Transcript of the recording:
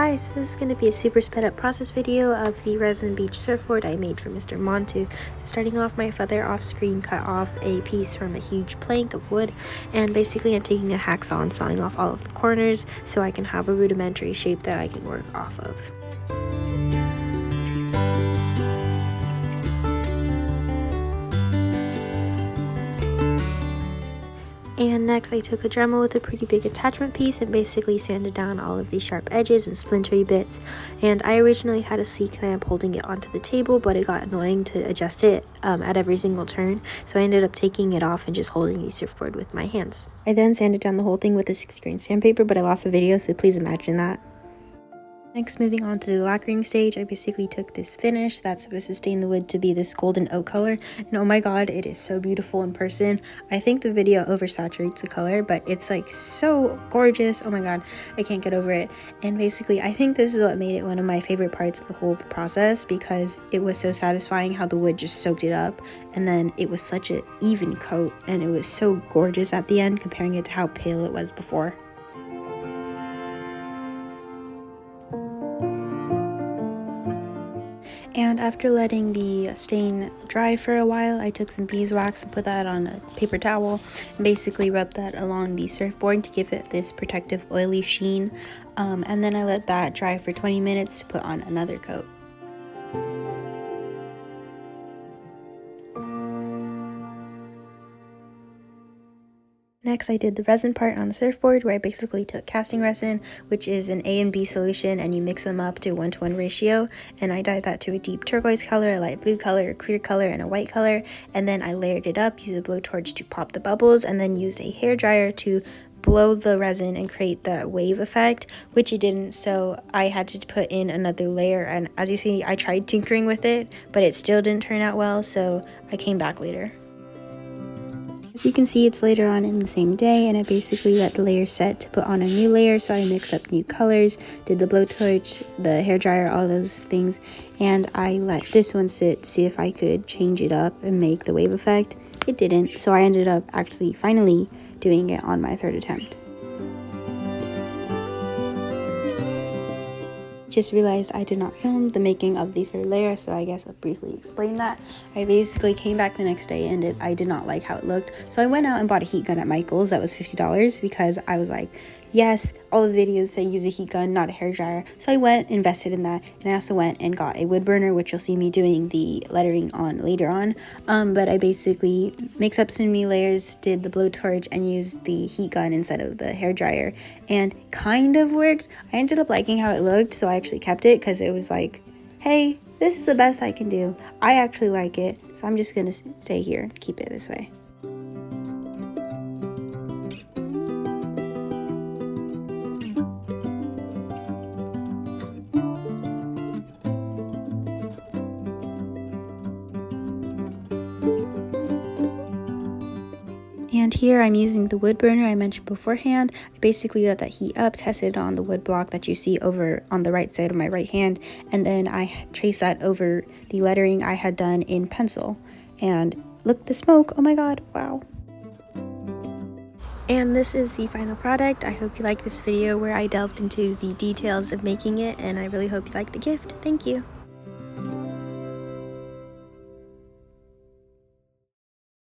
Hi, so this is going to be a super sped up process video of the resin beach surfboard I made for Mr. Montu. So starting off, my father off screen cut off a piece from a huge plank of wood, and basically I'm taking a hacksaw and sawing off all of the corners so I can have a rudimentary shape that I can work off of. And next I took a Dremel with a pretty big attachment piece and basically sanded down all of these sharp edges and splintery bits. And I originally had a C-clamp holding it onto the table, but it got annoying to adjust it at every single turn, so I ended up taking it off and just holding the surfboard with my hands. I then sanded down the whole thing with a 6-grain sandpaper, but I lost the video, so please imagine that. Next, moving on to the lacquering stage, I basically took this finish that's supposed to stain the wood to be this golden oak color, and oh my god, it is so beautiful in person. I think the video oversaturates the color, but it's like so gorgeous. Oh my god, I can't get over it. And basically, I think this is what made it one of my favorite parts of the whole process, because it was so satisfying how the wood just soaked it up, and then it was such an even coat, and it was so gorgeous at the end comparing it to how pale it was before. And after letting the stain dry for a while, I took some beeswax and put that on a paper towel and basically rubbed that along the surfboard to give it this protective oily sheen. And then I let that dry for 20 minutes to put on another coat. Next, I did the resin part on the surfboard, where I basically took casting resin, which is an A and B solution, and you mix them up to a 1-to-1 ratio, and I dyed that to a deep turquoise color, a light blue color, a clear color, and a white color, and then I layered it up, used a blowtorch to pop the bubbles, and then used a hairdryer to blow the resin and create the wave effect, which it didn't, so I had to put in another layer. And as you see, I tried tinkering with it, but it still didn't turn out well, so I came back later. As you can see, it's later on in the same day, and I basically let the layer set to put on a new layer, so I mixed up new colors, did the blowtorch, the hairdryer, all those things, and I let this one sit to see if I could change it up and make the wave effect. It didn't, so I ended up actually finally doing it on my third attempt. Just realized I did not film the making of the third layer, so I guess I'll briefly explain that. I basically came back the next day and I did not like how it looked, so I went out and bought a heat gun at Michael's that was $50 because I was like, yes, all the videos say use a heat gun, not a hairdryer. So I went, invested in that, and I also went and got a wood burner, which you'll see me doing the lettering on later on. But I basically mixed up some new layers, did the blowtorch, and used the heat gun instead of the hairdryer, and kind of worked. I ended up liking how it looked, so I actually kept it because it was like, hey, this is the best I can do. I actually like it, so I'm just gonna stay here and keep it this way. And here I'm using the wood burner I mentioned beforehand. I basically let that heat up, tested it on the wood block that you see over on the right side of my right hand, and then I traced that over the lettering I had done in pencil. And look, the smoke, oh my god, wow. And this is the final product. I hope you like this video where I delved into the details of making it, and I really hope you like the gift. Thank you.